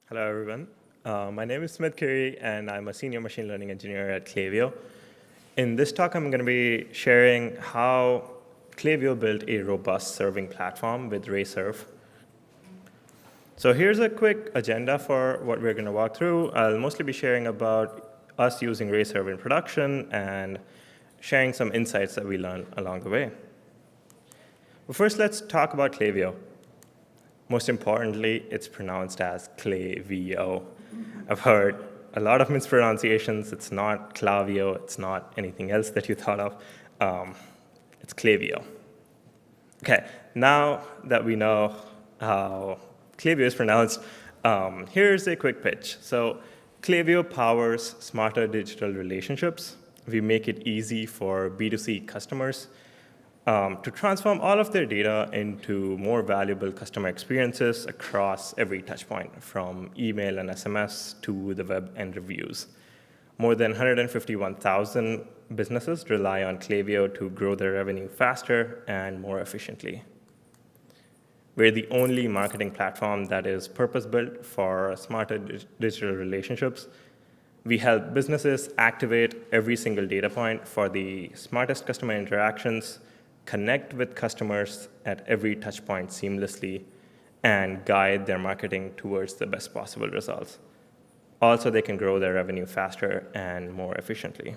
Hello, everyone. My name is Smith Curry, and I'm a senior machine learning engineer at Klaviyo. In this talk, I'm going to be sharing how Klaviyo built a robust serving platform with RayServe. So here's a quick agenda for what we're going to walk through. I'll mostly be sharing about us using RayServe in production and sharing some insights that we learned along the way. But first, let's talk about Klaviyo. Most importantly, it's pronounced as Klaviyo. I've heard a lot of mispronunciations. It's not Klaviyo. It's not anything else that you thought of. It's Klaviyo. OK, now that we know how Klaviyo is pronounced, here's a quick pitch. So Klaviyo powers smarter digital relationships. We make it easy for B2C customers to transform all of their data into more valuable customer experiences across every touchpoint, from email and SMS to the web and reviews. More than 151,000 businesses rely on Klaviyo to grow their revenue faster and more efficiently. We're the only marketing platform that is purpose-built for smarter digital relationships. We help businesses activate every single data point for the smartest customer interactions, connect with customers at every touchpoint seamlessly, and guide their marketing towards the best possible results. Also, they can grow their revenue faster and more efficiently.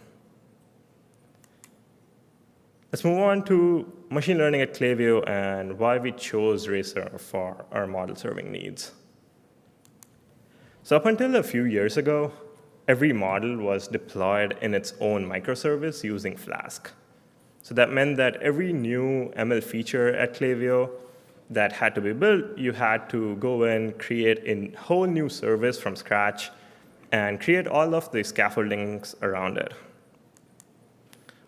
Let's move on to machine learning at Klaviyo and why we chose RayServe for our model serving needs. So up until a few years ago, every model was deployed in its own microservice using Flask. So that meant that every new ML feature at Klaviyo that had to be built, you had to go in, create a whole new service from scratch, and create all of the scaffoldings around it.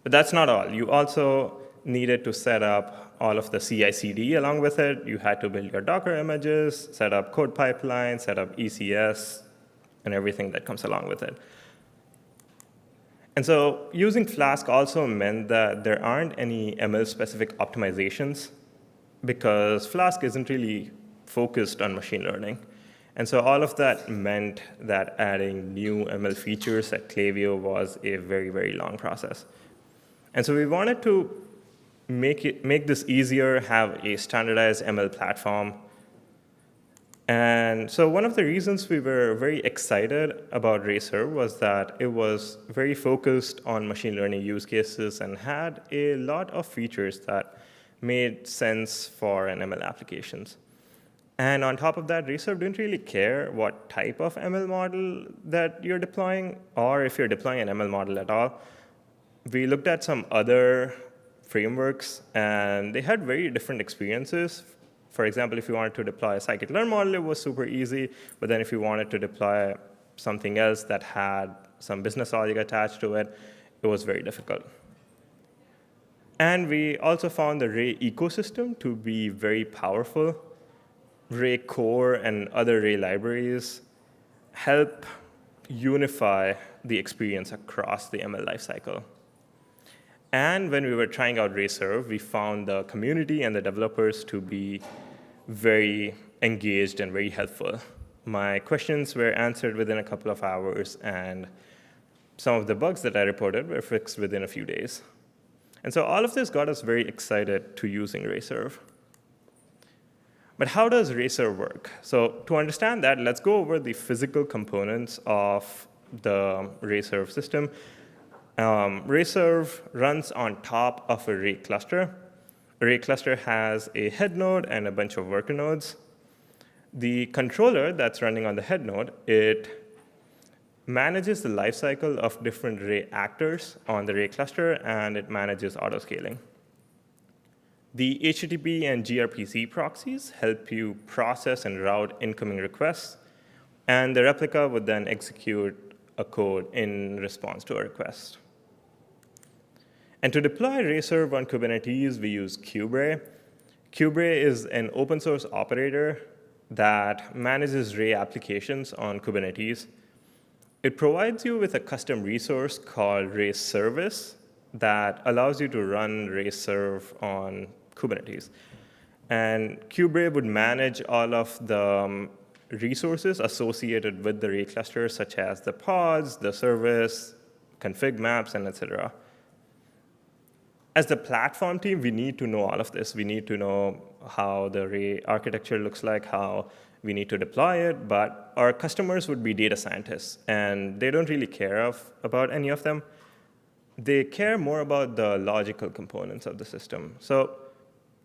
But that's not all. You also needed to set up all of the CI/CD along with it. You had to build your Docker images, set up code pipelines, set up ECS, and everything that comes along with it. And so using Flask also meant that there aren't any ML-specific optimizations, because Flask isn't really focused on machine learning. And so all of that meant that adding new ML features at Klaviyo was a very, very long process. And so we wanted to make this easier, have a standardized ML platform. And so one of the reasons we were very excited about RayServe was that it was very focused on machine learning use cases and had a lot of features that made sense for an ML applications. And on top of that, RayServe didn't really care what type of ML model that you're deploying, or if you're deploying an ML model at all. We looked at some other frameworks, and they had very different experiences. For example, if you wanted to deploy a scikit-learn model, it was super easy. But then if you wanted to deploy something else that had some business logic attached to it, it was very difficult. And we also found the Ray ecosystem to be very powerful. Ray core and other Ray libraries help unify the experience across the ML lifecycle. And when we were trying out RayServe, we found the community and the developers to be very engaged and very helpful. My questions were answered within a couple of hours, and some of the bugs that I reported were fixed within a few days. And so all of this got us very excited to using RayServe. But how does RayServe work? So to understand that, let's go over the physical components of the RayServe system. RayServe runs on top of a Ray cluster. A Ray cluster has a head node and a bunch of worker nodes. The controller that's running on the head node, it manages the lifecycle of different Ray actors on the Ray cluster, and it manages autoscaling. The HTTP and gRPC proxies help you process and route incoming requests, and the replica would then execute a code in response to a request. And to deploy RayServe on Kubernetes, we use KubeRay. KubeRay is an open source operator that manages Ray applications on Kubernetes. It provides you with a custom resource called Ray Service that allows you to run RayServe on Kubernetes. And KubeRay would manage all of the resources associated with the array cluster, such as the pods, the service, config maps, and etc. As the platform team, we need to know all of this. We need to know how the array architecture looks like, how we need to deploy it, but our customers would be data scientists, and they don't really care about any of them. They care more about the logical components of the system. So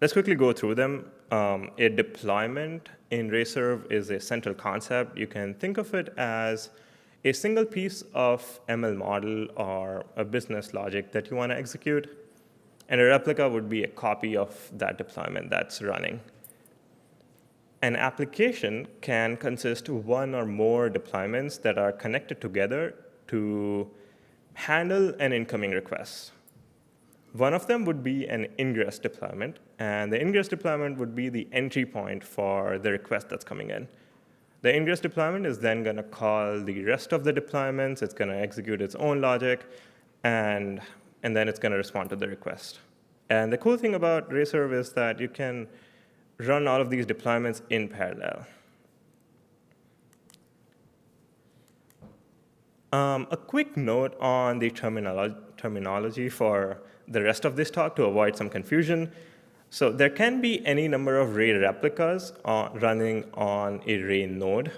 let's quickly go through them. A deployment in RayServe is a central concept. You can think of it as a single piece of ML model or a business logic that you want to execute. And a replica would be a copy of that deployment that's running. An application can consist of one or more deployments that are connected together to handle an incoming request. One of them would be an ingress deployment, and the ingress deployment would be the entry point for the request that's coming in. The ingress deployment is then going to call the rest of the deployments. It's going to execute its own logic, and then it's going to respond to the request. And the cool thing about RayServe is that you can run all of these deployments in parallel. A quick note on the terminology for the rest of this talk to avoid some confusion. So there can be any number of Ray replicas running on a Ray node.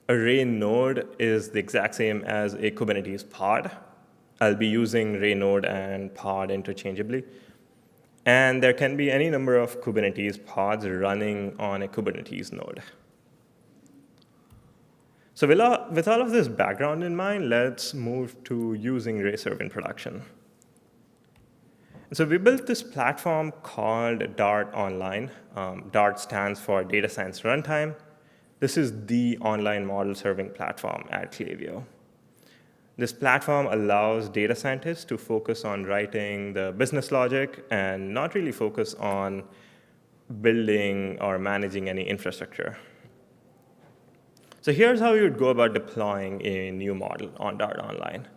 A Ray node is the exact same as a Kubernetes pod. I'll be using Ray node and pod interchangeably. And there can be any number of Kubernetes pods running on a Kubernetes node. So with all of this background in mind, let's move to using RayServe in production. So we built this platform called Dart Online. Dart stands for DAtascience RunTime. This is the online model serving platform at Klaviyo. This platform allows data scientists to focus on writing the business logic and not really focus on building or managing any infrastructure. So here's how you would go about deploying a new model on Dart Online.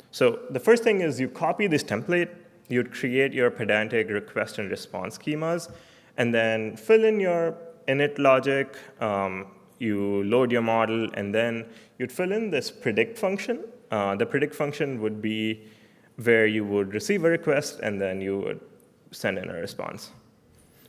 So the first thing is you copy this template. You'd create your pedantic request and response schemas, and then fill in your init logic. You load your model, and then you'd fill in this predict function. The predict function would be where you would receive a request, and then you would send in a response.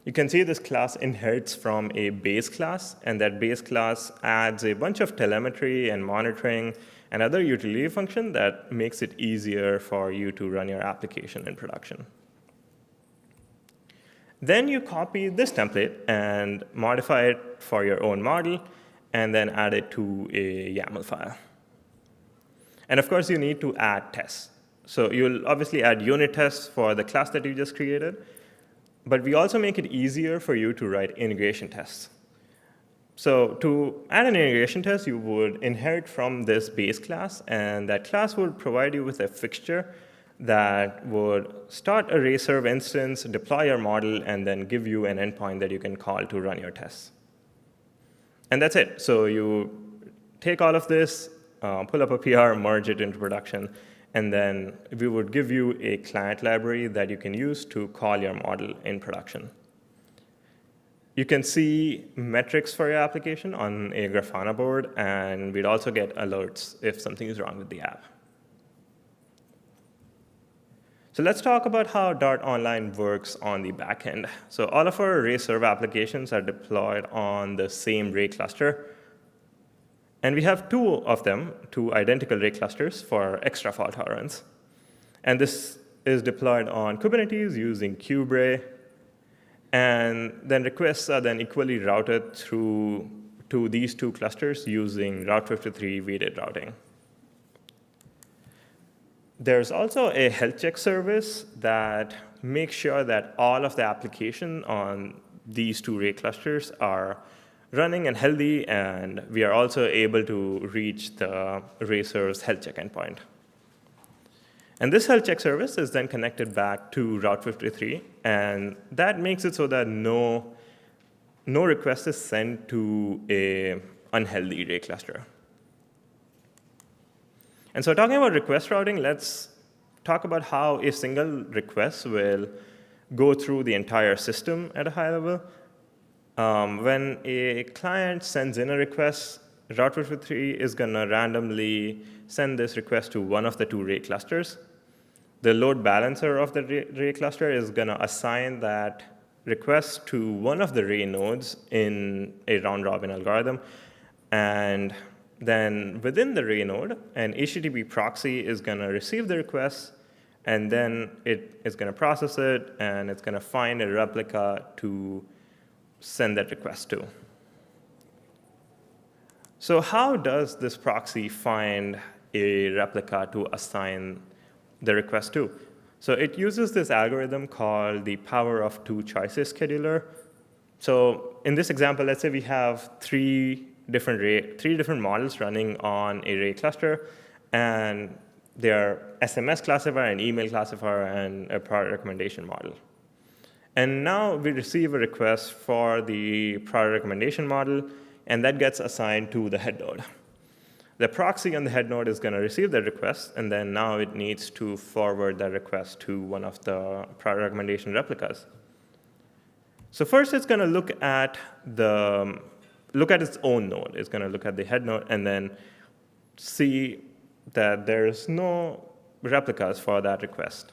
You can see this class inherits from a base class, and that base class adds a bunch of telemetry and monitoring and other utility function that makes it easier for you to run your application in production. Then you copy this template and modify it for your own model, and then add it to a YAML file. And of course, you need to add tests. So you'll obviously add unit tests for the class that you just created, but we also make it easier for you to write integration tests. So to add an integration test, you would inherit from this base class, and that class would provide you with a fixture that would start a RayServe instance, deploy your model, and then give you an endpoint that you can call to run your tests. And that's it. So you take all of this, pull up a PR, merge it into production, and then we would give you a client library that you can use to call your model in production. You can see metrics for your application on a Grafana board, and we'd also get alerts if something is wrong with the app. So let's talk about how Dart Online works on the back end. So all of our RayServe applications are deployed on the same Ray cluster. And we have two of them, two identical Ray clusters for extra fault tolerance. And this is deployed on Kubernetes using KubeRay. And then requests are then equally routed through to these two clusters using Route 53 weighted routing. There's also a health check service that makes sure that all of the application on these two Ray clusters are running and healthy, and we are also able to reach the RayServe's health check endpoint. And this health check service is then connected back to Route 53, and that makes it so that no request is sent to an unhealthy Ray cluster. And so talking about request routing, let's talk about how a single request will go through the entire system at a high level. When a client sends in a request, Route 53 is going to randomly send this request to one of the two Ray clusters. The load balancer of the Ray cluster is going to assign that request to one of the Ray nodes in a round-robin algorithm. And then within the Ray node, an HTTP proxy is going to receive the request, and then it is going to process it, and it's going to find a replica to send that request to. So how does this proxy find a replica to assign the request to? So it uses this algorithm called the power of two choices scheduler. So in this example, let's say we have three different models running on a Ray cluster, and they are SMS classifier, an email classifier, and a product recommendation model. And now we receive a request for the product recommendation model, and that gets assigned to the head node. The proxy on the head node is going to receive the request, and then now it needs to forward that request to one of the product recommendation replicas. So first, it's going to look at its own node. It's going to look at the head node and then see that there's no replicas for that request.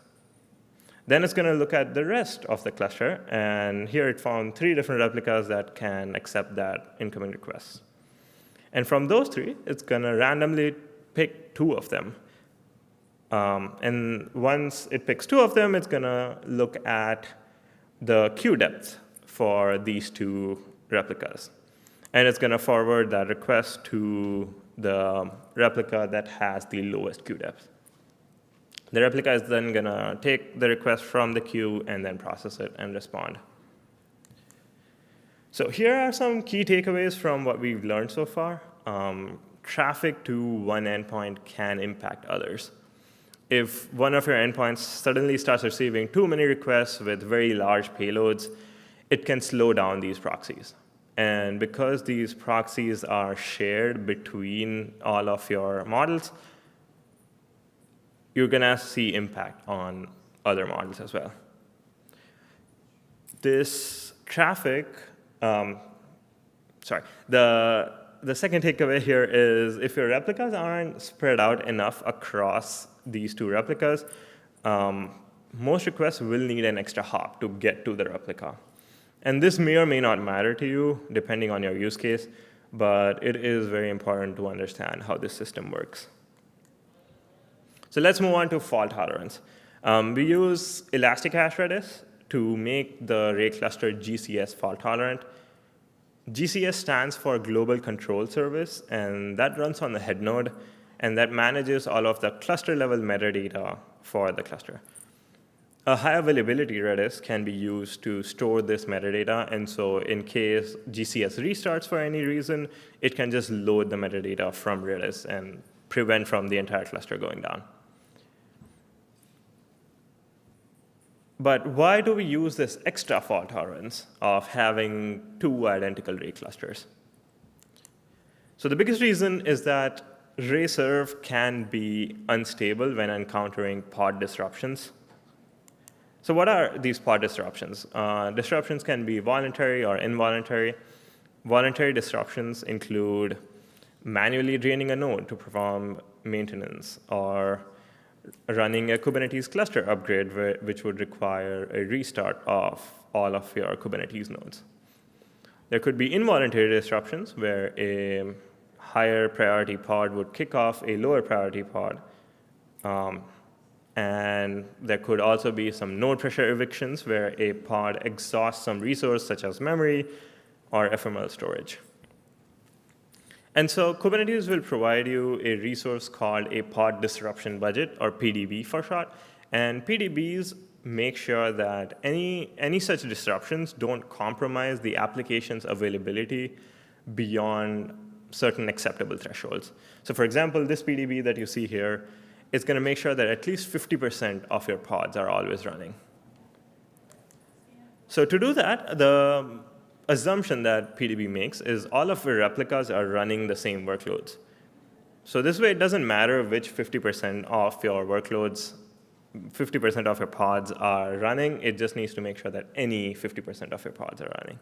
Then it's going to look at the rest of the cluster, and here it found 3 different replicas that can accept that incoming request. And from those 3, it's going to randomly pick 2 of them. And once it picks 2 of them, it's going to look at the queue depth for these 2 replicas. And it's going to forward that request to the replica that has the lowest queue depth. The replica is then going to take the request from the queue and then process it and respond. So here are some key takeaways from what we've learned so far. Traffic to one endpoint can impact others. If one of your endpoints suddenly starts receiving too many requests with very large payloads, it can slow down these proxies. And because these proxies are shared between all of your models, you're going to see impact on other models as well. This traffic, the second takeaway here is if your replicas aren't spread out enough across these 2 replicas, most requests will need an extra hop to get to the replica. And this may or may not matter to you, depending on your use case, but it is very important to understand how this system works. So let's move on to fault tolerance. We use Elasticache Redis to make the Ray cluster GCS fault tolerant. GCS stands for Global Control Service, and that runs on the head node, and that manages all of the cluster level metadata for the cluster. A high availability Redis can be used to store this metadata, and so in case GCS restarts for any reason, it can just load the metadata from Redis and prevent from the entire cluster going down. But why do we use this extra fault tolerance of having 2 identical Ray clusters? So the biggest reason is that Ray serve can be unstable when encountering pod disruptions. So what are these pod disruptions? Disruptions can be voluntary or involuntary. Voluntary disruptions include manually draining a node to perform maintenance, or running a Kubernetes cluster upgrade, which would require a restart of all of your Kubernetes nodes. There could be involuntary disruptions, where a higher priority pod would kick off a lower priority pod. And there could also be some node pressure evictions, where a pod exhausts some resource, such as memory or ephemeral storage. And so Kubernetes will provide you a resource called a pod disruption budget, or PDB for short. And PDBs make sure that any such disruptions don't compromise the application's availability beyond certain acceptable thresholds. So for example, this PDB that you see here is going to make sure that at least 50% of your pods are always running. So to do that, the assumption that PDB makes is all of your replicas are running the same workloads. So this way, it doesn't matter which 50% of your workloads, 50% of your pods are running. It just needs to make sure that any 50% of your pods are running.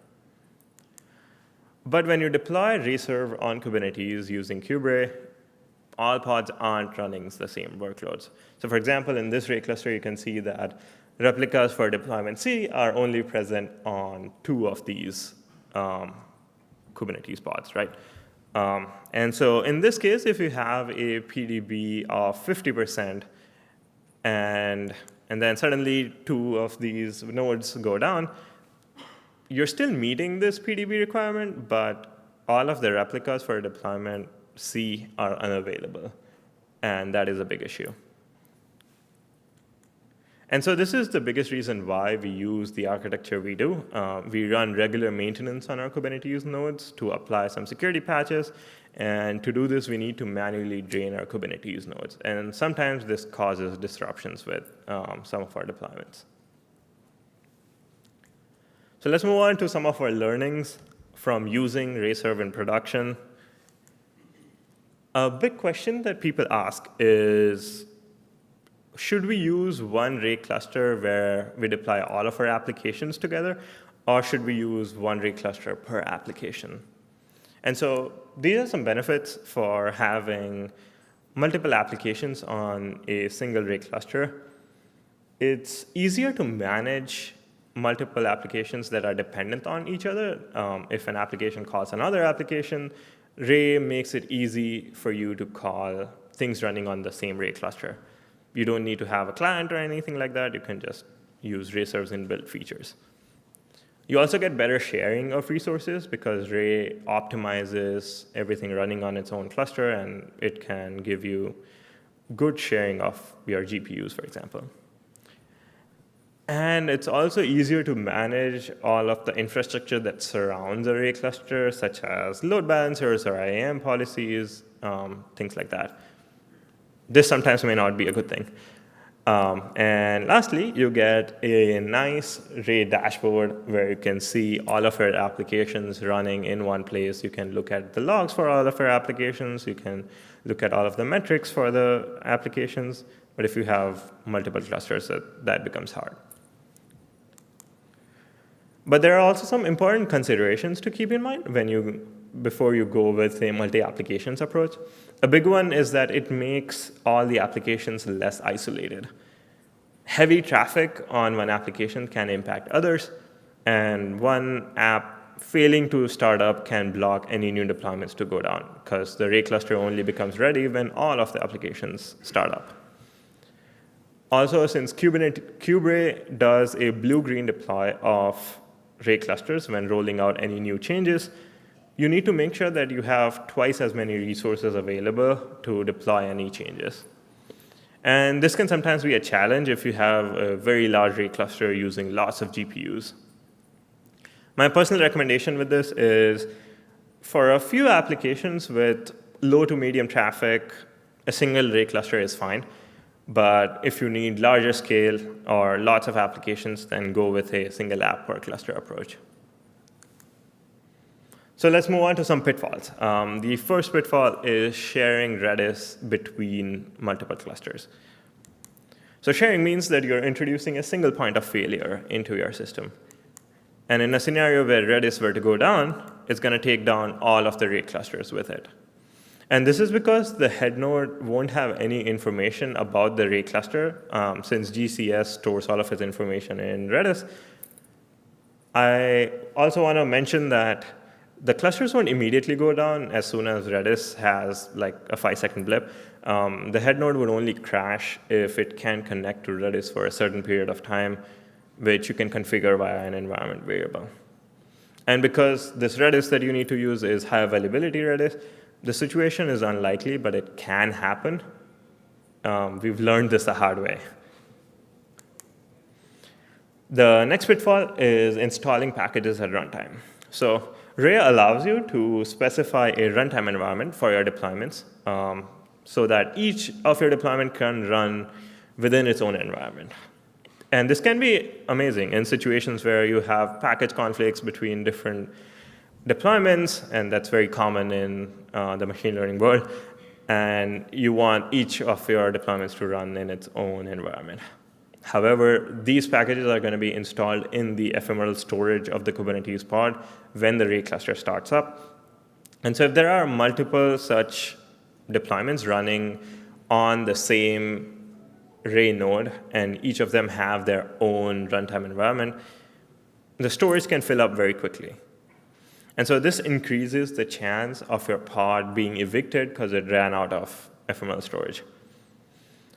But when you deploy Reserve on Kubernetes using KubeRay, all pods aren't running the same workloads. So for example, in this Ray cluster, you can see that replicas for deployment C are only present on 2 of these Kubernetes pods, right? And so in this case, if you have a PDB of 50%, and then suddenly 2 of these nodes go down, you're still meeting this PDB requirement, but all of the replicas for deployment C are unavailable. And that is a big issue. And so this is the biggest reason why we use the architecture we do. We run regular maintenance on our Kubernetes nodes to apply some security patches. And to do this, we need to manually drain our Kubernetes nodes. And sometimes this causes disruptions with some of our deployments. So let's move on to some of our learnings from using Reserve in production. A big question that people ask is, should we use one Ray cluster where we deploy all of our applications together, or should we use one Ray cluster per application? And so these are some benefits for having multiple applications on a single Ray cluster. It's easier to manage multiple applications that are dependent on each other. If an application calls another application, Ray makes it easy for you to call things running on the same Ray cluster. You don't need to have a client or anything like that. You can just use Reserve's inbuilt features. You also get better sharing of resources because Ray optimizes everything running on its own cluster, and it can give you good sharing of your GPUs, for example. And it's also easier to manage all of the infrastructure that surrounds a Ray cluster, such as load balancers or IAM policies, things like that. This sometimes may not be a good thing. And lastly, you get a nice Ray dashboard where you can see all of your applications running in one place. You can look at the logs for all of your applications. You can look at all of the metrics for the applications. But if you have multiple clusters, that becomes hard. But there are also some important considerations to keep in mind before you go with a multi-applications approach. A big one is that it makes all the applications less isolated. Heavy traffic on one application can impact others, and one app failing to start up can block any new deployments to go down, because the Ray cluster only becomes ready when all of the applications start up. Also, since KubeRay does a blue-green deploy of Ray clusters when rolling out any new changes, you need to make sure that you have twice as many resources available to deploy any changes. And this can sometimes be a challenge if you have a very large Ray cluster using lots of GPUs. My personal recommendation with this is, for a few applications with low to medium traffic, a single Ray cluster is fine. But if you need larger scale or lots of applications, then go with a single app per cluster approach. So let's move on to some pitfalls. The first pitfall is sharing Redis between multiple clusters. So sharing means that you're introducing a single point of failure into your system. And in a scenario where Redis were to go down, it's going to take down all of the Ray clusters with it. And this is because the head node won't have any information about the Ray cluster, since GCS stores all of its information in Redis. I also want to mention that the clusters won't immediately go down as soon as Redis has like a 5-second blip. The head node would only crash if it can't connect to Redis for a certain period of time, which you can configure via an environment variable. And because this Redis that you need to use is high availability Redis, the situation is unlikely, but it can happen. We've learned this the hard way. The next pitfall is installing packages at runtime. So Ray allows you to specify a runtime environment for your deployments so that each of your deployment can run within its own environment. And this can be amazing in situations where you have package conflicts between different deployments, and that's very common in the machine learning world, and you want each of your deployments to run in its own environment. However, these packages are going to be installed in the ephemeral storage of the Kubernetes pod when the Ray cluster starts up. And so if there are multiple such deployments running on the same Ray node, and each of them have their own runtime environment, the storage can fill up very quickly. And so this increases the chance of your pod being evicted because it ran out of ephemeral storage.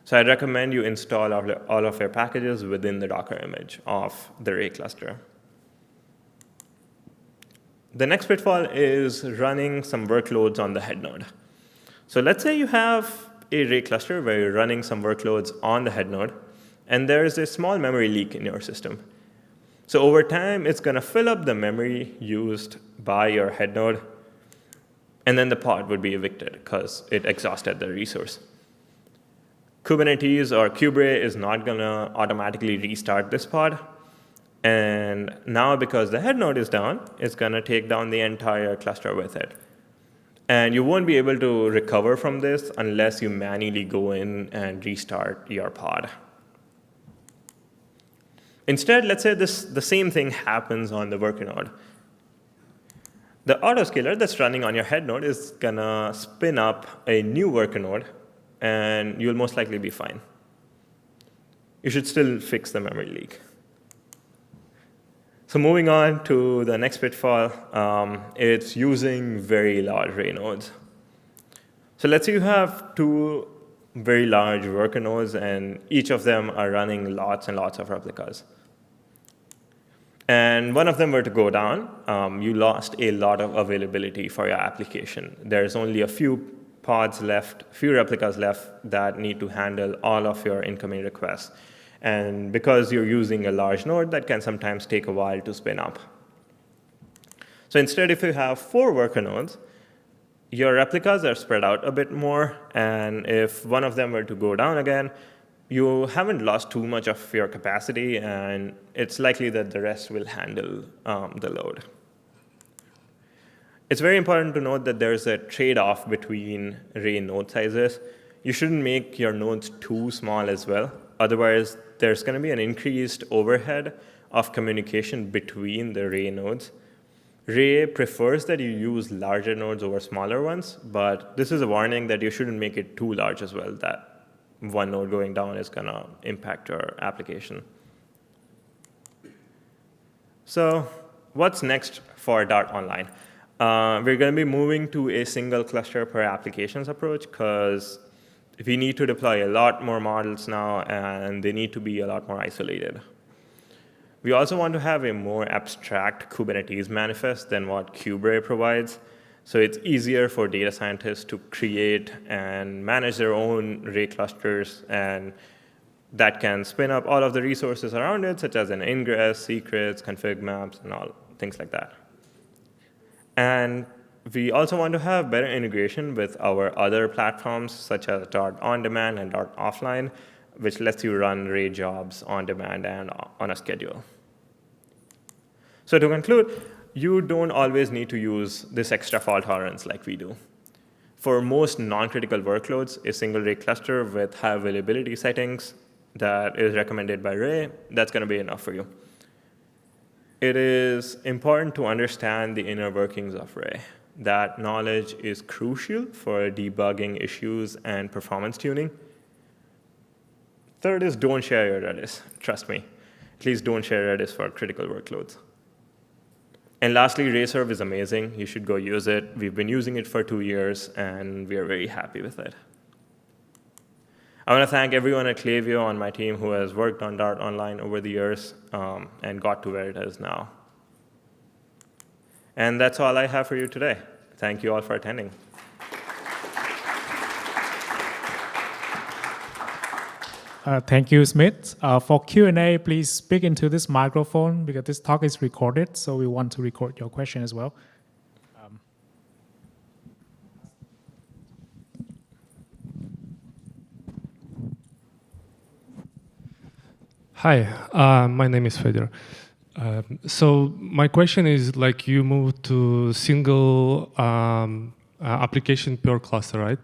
So I'd recommend you install all of your packages within the Docker image of the Ray cluster. The next pitfall is running some workloads on the head node. So let's say you have a Ray cluster where you're running some workloads on the head node, and there is a small memory leak in your system. So over time, it's going to fill up the memory used by your head node, and then the pod would be evicted because it exhausted the resource. Kubernetes or KubeRay is not going to automatically restart this pod. And now, because the head node is down, it's going to take down the entire cluster with it. And you won't be able to recover from this unless you manually go in and restart your pod. Instead, let's say the same thing happens on the worker node. The autoscaler that's running on your head node is going to spin up a new worker node, and you'll most likely be fine. You should still fix the memory leak. So moving on to the next pitfall, it's using very large Ray nodes. So let's say you have two very large worker nodes, and each of them are running lots and lots of replicas. And one of them were to go down, you lost a lot of availability for your application. There's only a few pods left, few replicas left that need to handle all of your incoming requests. And because you're using a large node, that can sometimes take a while to spin up. So instead, if you have 4 worker nodes, your replicas are spread out a bit more. And if one of them were to go down again, you haven't lost too much of your capacity, and it's likely that the rest will handle the load. It's very important to note that there's a trade-off between Ray node sizes. You shouldn't make your nodes too small as well. Otherwise, there's going to be an increased overhead of communication between the Ray nodes. Ray prefers that you use larger nodes over smaller ones, but this is a warning that you shouldn't make it too large as well, that one node going down is going to impact your application. So what's next for Dart Online? We're going to be moving to a single cluster per applications approach because we need to deploy a lot more models now, and they need to be a lot more isolated. We also want to have a more abstract Kubernetes manifest than what KubeRay provides. So it's easier for data scientists to create and manage their own Ray clusters, and that can spin up all of the resources around it, such as an ingress, secrets, config maps, and all things like that. And we also want to have better integration with our other platforms, such as Dart On Demand and Dart Offline, which lets you run Ray jobs on demand and on a schedule. So to conclude, you don't always need to use this extra fault tolerance like we do. For most non-critical workloads, a single Ray cluster with high availability settings that is recommended by Ray, that's going to be enough for you. It is important to understand the inner workings of Ray. That knowledge is crucial for debugging issues and performance tuning. Third is don't share your Redis. Trust me. Please don't share Redis for critical workloads. And lastly, RayServe is amazing. You should go use it. We've been using it for 2 years, and we are very happy with it. I want to thank everyone at Klaviyo on my team who has worked on Dart Online over the years and got to where it is now. And that's all I have for you today. Thank you all for attending. Thank you, Smith. For Q&A, please speak into this microphone because this talk is recorded, so we want to record your question as well. Hi, my name is Fedor. So my question is, like, you moved to single application per cluster, right?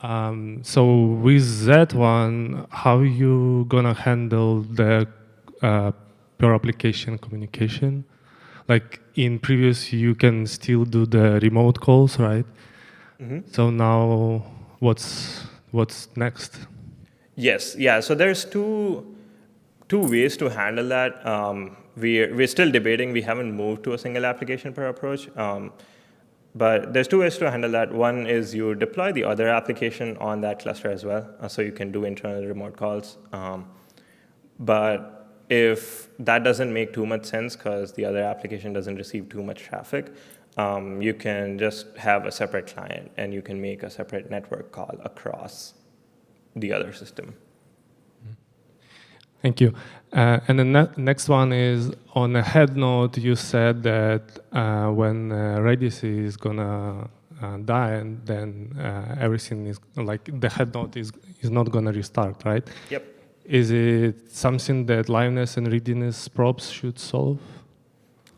So with that one, how you gonna handle the per application communication? Like in previous, you can still do the remote calls, right? So now, what's next? Yes, yeah. So there's two ways to handle that. We're still debating. We haven't moved to a single application per approach. But there's two ways to handle that. One is you deploy the other application on that cluster as well, so you can do internal remote calls. But if that doesn't make too much sense because the other application doesn't receive too much traffic, you can just have a separate client and you can make a separate network call across the other system. Thank you. And the next one is on a head node. You said that when Redis is gonna die, and then everything is like the head node is not gonna restart, right? Yep. Is it something that liveness and readiness props should solve?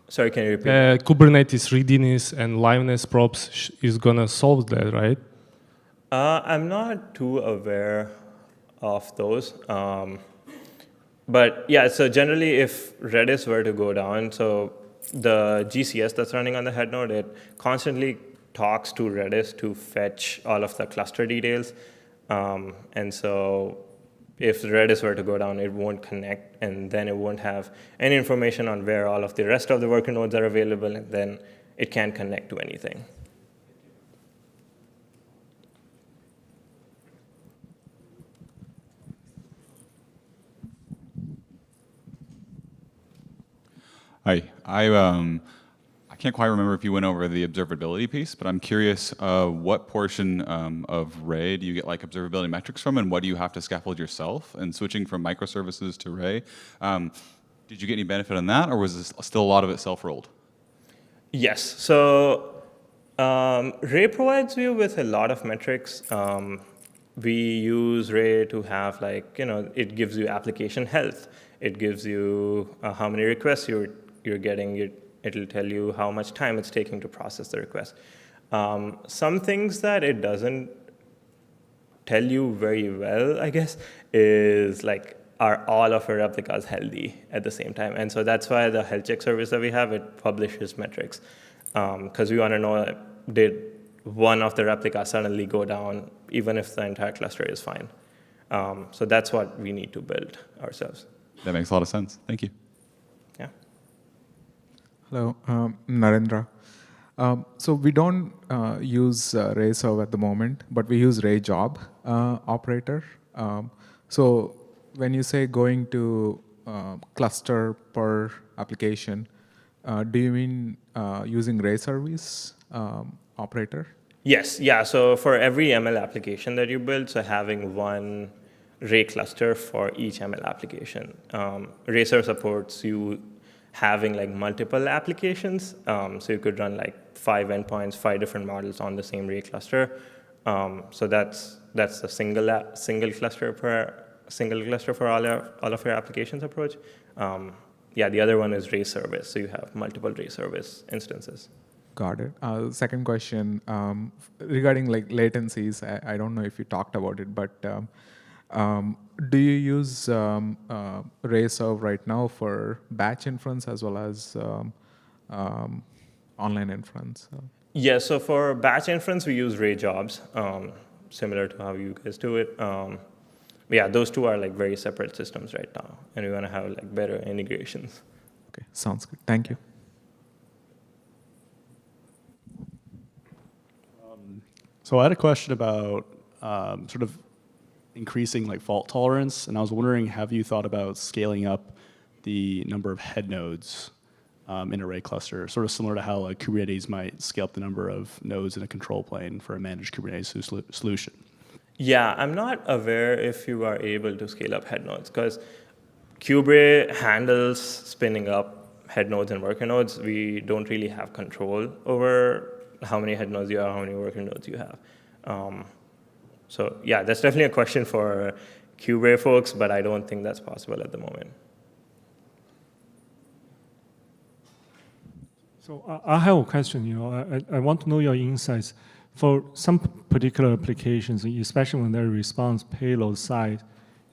Sorry, can you repeat? Kubernetes readiness and liveness props is gonna solve that, right? I'm not too aware of those. But yeah, so generally if Redis were to go down, so the GCS that's running on the head node, it constantly talks to Redis to fetch all of the cluster details. And so if Redis were to go down, it won't connect, and then it won't have any information on where all of the rest of the worker nodes are available, and then it can't connect to anything. Hi, I can't quite remember if you went over the observability piece, but I'm curious what portion of Ray do you get like observability metrics from, and what do you have to scaffold yourself? And switching from microservices to Ray, did you get any benefit on that, or was this still a lot of it self-rolled? Yes, so Ray provides you with a lot of metrics. We use Ray to have it gives you application health. It gives you how many requests you're getting. It'll tell you how much time it's taking to process the request. Some things that it doesn't tell you very well, I guess, is are all of our replicas healthy at the same time? And so that's why the health check service that we have, it publishes metrics. Because we want to know, did one of the replicas suddenly go down, even if the entire cluster is fine? So that's what we need to build ourselves. That makes a lot of sense. Thank you. Yeah. Hello, Narendra. So we don't use Ray serve at the moment, but we use Ray job operator. So when you say going to cluster per application, do you mean using Ray service operator? Yes, yeah. So for every ML application that you build, so having one Ray cluster for each ML application. Racer supports you having multiple applications. So you could run 5 endpoints, 5 different models on the same Ray cluster. So that's a single cluster for all of your applications approach. Yeah, the other one is Ray service. So you have multiple Ray service instances. Got it. Second question regarding latencies. I don't know if you talked about it, but do you use Ray serve right now for batch inference as well as online inference? Yeah, so for batch inference, we use Ray jobs, similar to how you guys do it. Yeah, those two are very separate systems right now, and we want to have better integrations. Okay, sounds good. Thank you. So I had a question about sort of increasing fault tolerance, and I was wondering, have you thought about scaling up the number of head nodes in a Ray cluster, sort of similar to how Kubernetes might scale up the number of nodes in a control plane for a managed Kubernetes solution? Yeah, I'm not aware if you are able to scale up head nodes, because KubeRay handles spinning up head nodes and worker nodes. We don't really have control over how many head nodes you have, how many worker nodes you have. So yeah, that's definitely a question for KubeRay folks, but I don't think that's possible at the moment. So I have a question. I want to know your insights. For some particular applications, especially when their response payload size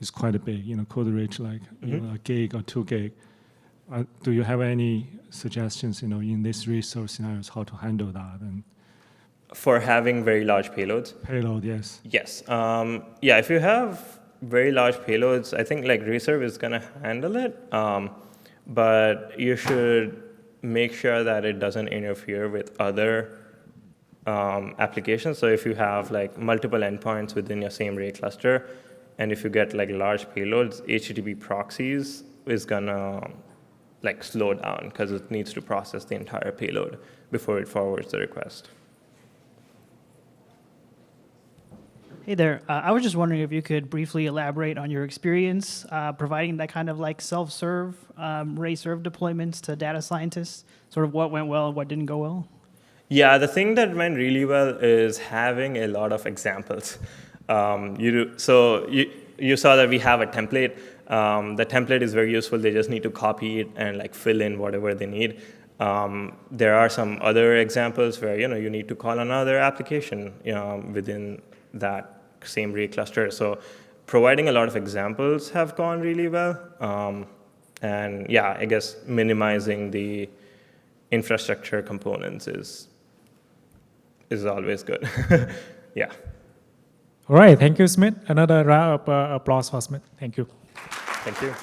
is quite big, code rich like a gig or 2 gig, do you have any suggestions, in these resource scenarios, how to handle that? And For having very large payloads? payload, yes. Yes. Yeah, if you have very large payloads, I think like Reserve is going to handle it, but you should make sure that it doesn't interfere with other applications. So if you have like multiple endpoints within your same Ray cluster, and if you get like large payloads, HTTP proxies is gonna like slow down because it needs to process the entire payload before it forwards the request. Hey there. I was just wondering if you could briefly elaborate on your experience providing that kind of like self-serve Ray serve deployments to data scientists, sort of what went well and what didn't go well. Yeah, the thing that went really well is having a lot of examples. You saw that we have a template. The template is very useful. They just need to copy it and like fill in whatever they need. There are some other examples where you need to call another application within that same Ray cluster. So providing a lot of examples have gone really well. And yeah, I guess minimizing the infrastructure components is always good. Yeah. All right, thank you, Smith. Another round of applause for Smith. Thank you. Thank you.